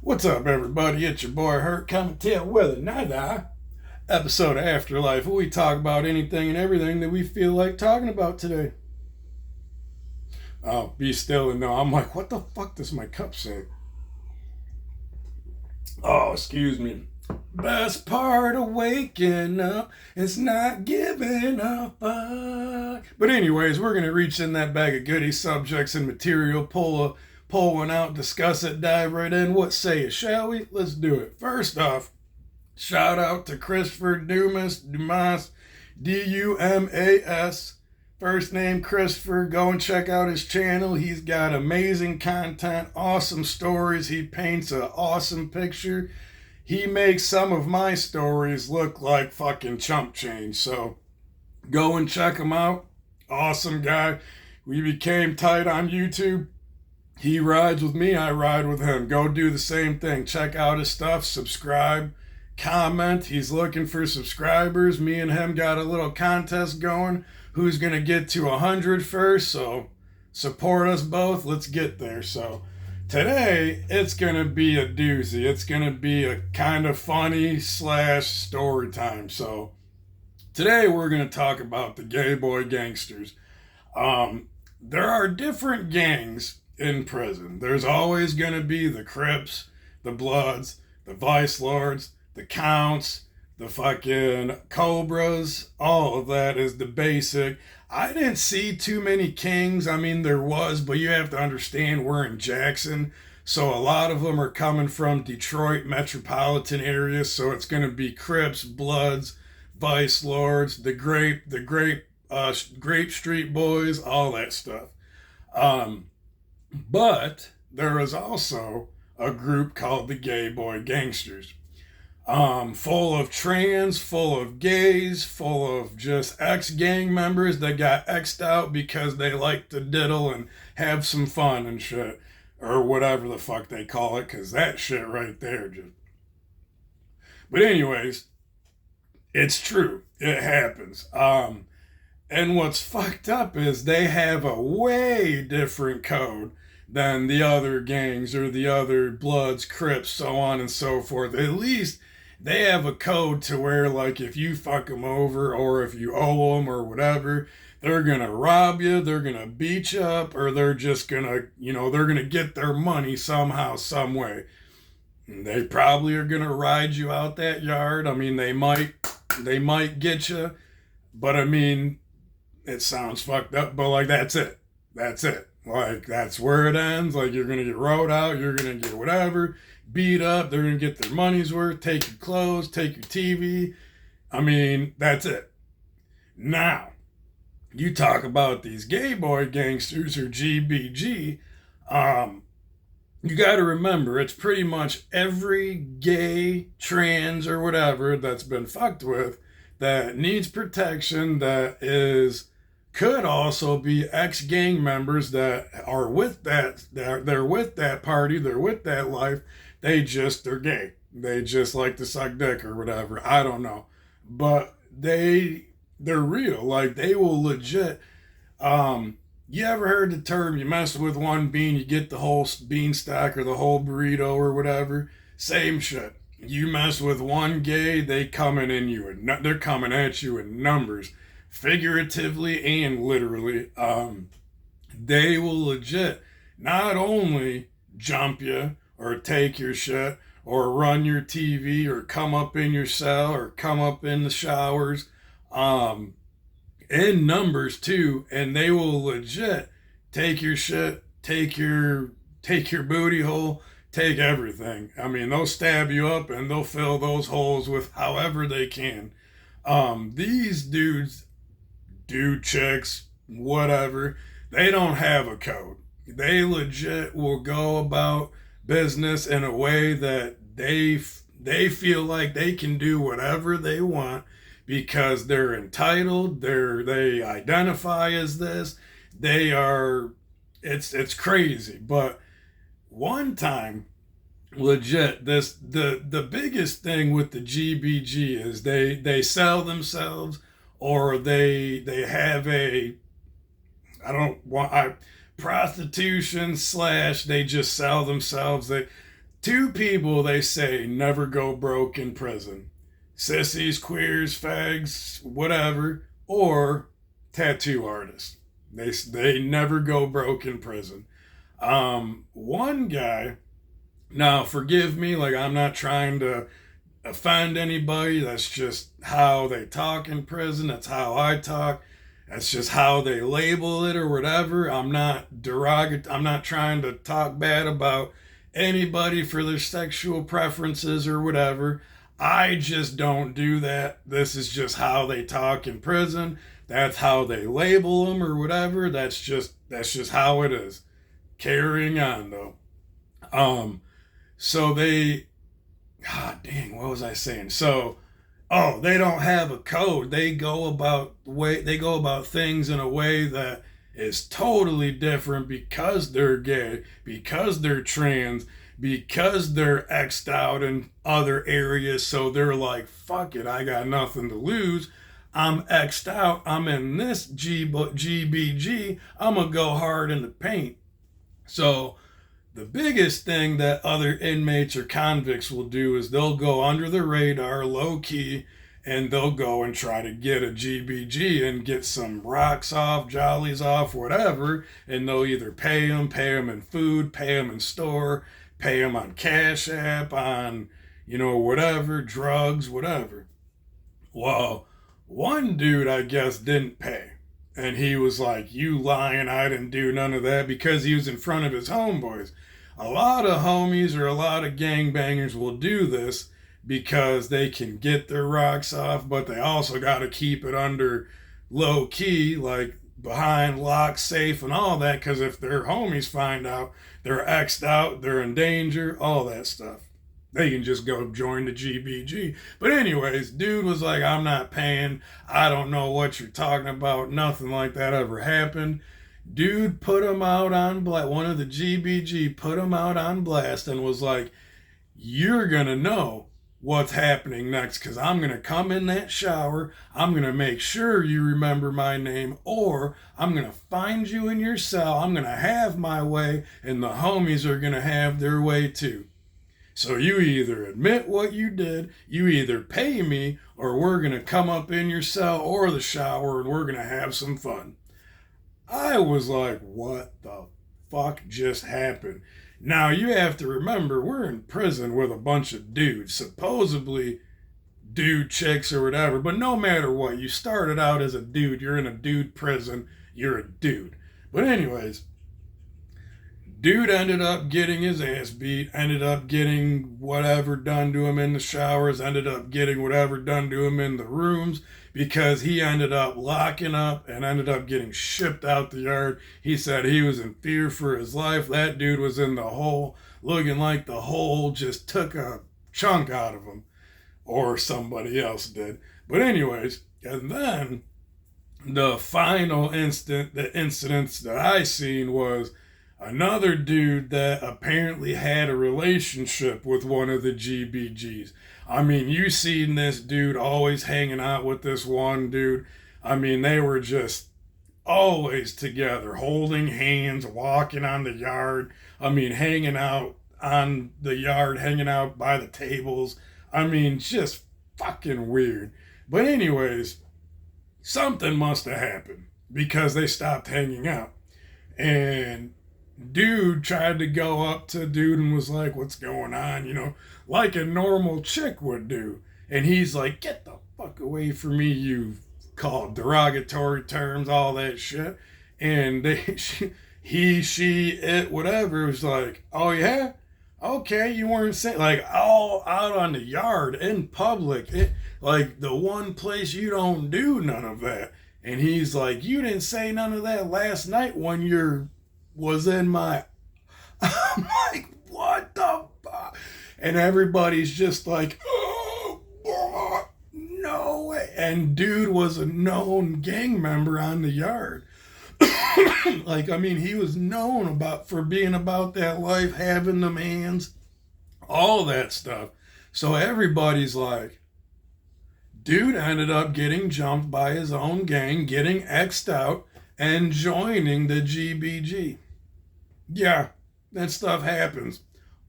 What's up, everybody? It's your boy Hurt coming to you with another episode of Afterlife, where we talk about anything and everything that we feel like talking about today. Oh, be still and know. I'm like, what the fuck does my cup say? Oh, excuse me. Best part of waking up is not giving a fuck. But anyways, we're gonna reach in that bag of goodies, subjects, and material, pull one out, discuss it, dive right in. What say it, shall we? Let's do it. First off, shout out to Christopher Dumas, Dumas. First name Christopher. Go and check out his channel. He's got amazing content, awesome stories. He paints an awesome picture. He makes some of my stories look like fucking chump change. So go and check him out. Awesome guy. We became tight on YouTube. He rides with me, I ride with him. Go do the same thing. Check out his stuff, subscribe, comment. He's looking for subscribers. Me and him got a little contest going. Who's going to get to 100 first? So support us both. Let's get there. So today, it's going to be a doozy. It's going to be a kind of funny / story time. So today, we're going to talk about the gay boy gangsters. There are different gangs in prison. There's always going to be the Crips, the Bloods, the Vice Lords, the Counts, the fucking Cobras. All of that is the basic. I didn't see too many Kings. I mean, there was, but you have to understand we're in Jackson. So a lot of them are coming from Detroit metropolitan area. So it's going to be Crips, Bloods, Vice Lords, the Grape Street Boys, all that stuff. But there is also a group called the Gay Boy Gangsters. Full of trans, full of gays, full of just ex-gang members that got X'd out because they like to diddle and have some fun and shit. Or whatever the fuck they call it, because that shit right there just... But anyways, it's true. It happens. And what's fucked up is they have a way different code than the other gangs or the other Bloods, Crips, so on and so forth. At least they have a code to where, like, if you fuck them over or if you owe them or whatever, they're gonna rob you, they're gonna beat you up, or they're just gonna, they're gonna get their money somehow, some way. And they probably are gonna ride you out that yard. I mean, they might get you, but I mean, it sounds fucked up, but like, that's it. That's it. Like, that's where it ends. Like, you're going to get rode out. You're going to get whatever. Beat up. They're going to get their money's worth. Take your clothes. Take your TV. I mean, that's it. Now, you talk about these gay boy gangsters or GBG. You got to remember, it's pretty much every gay, trans, or whatever that's been fucked with that needs protection, that could also be ex-gang members that are with that, they're with that party, they're with that life, they're gay. They just like to suck dick or whatever. I don't know. But they're real. Like, they will legit, you ever heard the term, you mess with one bean, you get the whole beanstalk or the whole burrito or whatever? Same shit. You mess with one gay, they're coming at you in numbers. Figuratively and literally. They will legit not only jump you or take your shit or run your TV or come up in your cell or come up in the showers, in numbers too, and they will legit take your shit, take your booty hole, take everything. I mean, they'll stab you up and they'll fill those holes with however they can. These dudes, chicks, whatever, they don't have a code. They legit will go about business in a way that they feel like they can do whatever they want because they're entitled, they identify as this, it's crazy. But one time, legit, the biggest thing with the GBG is they sell themselves, or they have a, prostitution / they just sell themselves. Two people, they say, never go broke in prison: sissies, queers, fags, whatever, or tattoo artists. They never go broke in prison. One guy, now forgive me, like I'm not trying to offend anybody. That's just how they talk in prison. That's how I talk. That's just how they label it or whatever. I'm not derogatory. I'm not trying to talk bad about anybody for their sexual preferences or whatever. I just don't do that. This is just how they talk in prison. That's how they label them or whatever. That's just how it is. Carrying on though. So they, God dang, what was I saying? So, oh, they don't have a code. They go about things in a way that is totally different because they're gay, because they're trans, because they're X'd out in other areas. So they're like, fuck it, I got nothing to lose. I'm X'd out. I'm in this GBG. I'm going to go hard in the paint. So the biggest thing that other inmates or convicts will do is they'll go under the radar, low key, and they'll go and try to get a GBG and get some rocks off, jollies off, whatever. And they'll either pay them in food, pay them in store, pay them on Cash App, on, whatever, drugs, whatever. Well, one dude, I guess, didn't pay. And he was like, you lying, I didn't do none of that, because he was in front of his homeboys. A lot of homies or a lot of gangbangers will do this because they can get their rocks off, but they also got to keep it under low key, like behind lock, safe, and all that, because if their homies find out, they're X'd out, they're in danger, all that stuff. They can just go join the GBG. But anyways, dude was like, I'm not paying. I don't know what you're talking about. Nothing like that ever happened. Dude put him out on blast. One of the GBG put him out on blast and was like, you're going to know what's happening next, because I'm going to come in that shower. I'm going to make sure you remember my name, or I'm going to find you in your cell. I'm going to have my way, and the homies are going to have their way too. So you either admit what you did, you either pay me, or we're going to come up in your cell or the shower and we're going to have some fun. I was like, what the fuck just happened? Now you have to remember, we're in prison with a bunch of dudes, supposedly dude chicks or whatever, but no matter what, you started out as a dude, you're in a dude prison, you're a dude. But anyways, dude ended up getting his ass beat, ended up getting whatever done to him in the showers, ended up getting whatever done to him in the rooms, because he ended up locking up and ended up getting shipped out the yard. He said he was in fear for his life. That dude was in the hole, looking like the hole just took a chunk out of him, or somebody else did. But anyways, and then the final incidents that I seen was another dude that apparently had a relationship with one of the GBGs. I mean, you seen this dude always hanging out with this one dude. I mean, they were just always together, holding hands, walking on the yard. I mean, hanging out on the yard, hanging out by the tables. I mean, just fucking weird. But anyways, something must have happened because they stopped hanging out. And dude tried to go up to dude and was like, what's going on? Like a normal chick would do. And he's like, get the fuck away from me, you call derogatory terms, all that shit. And she, it, whatever, was like, oh yeah? Okay, you weren't saying, like, all out on the yard, in public, like the one place you don't do none of that. And he's like, you didn't say none of that last night when you was in my... I'm like, what the fuck? And everybody's just like, oh, no way. And dude was a known gang member on the yard. Like, I mean, he was known for being about that life, having them hands, all that stuff. So everybody's like, dude ended up getting jumped by his own gang, getting X'd out, and joining the GBG. Yeah, that stuff happens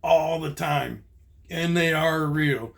all the time, and they are real.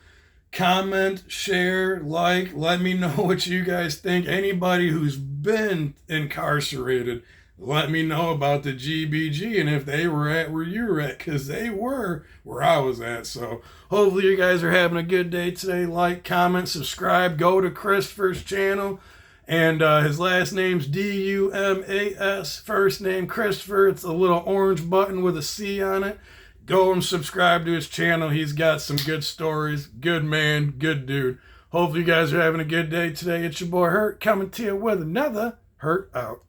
Comment, share, like, let me know what you guys think. Anybody who's been incarcerated, let me know about the GBG and if they were at where you were at, because they were where I was at. So hopefully you guys are having a good day today. Like, comment, subscribe, go to Christopher's channel. And his last name's Dumas, first name Christopher. It's a little orange button with a C on it. Go and subscribe to his channel. He's got some good stories. Good man, good dude. Hopefully you guys are having a good day today. It's your boy Hurt coming to you with another Hurt Out.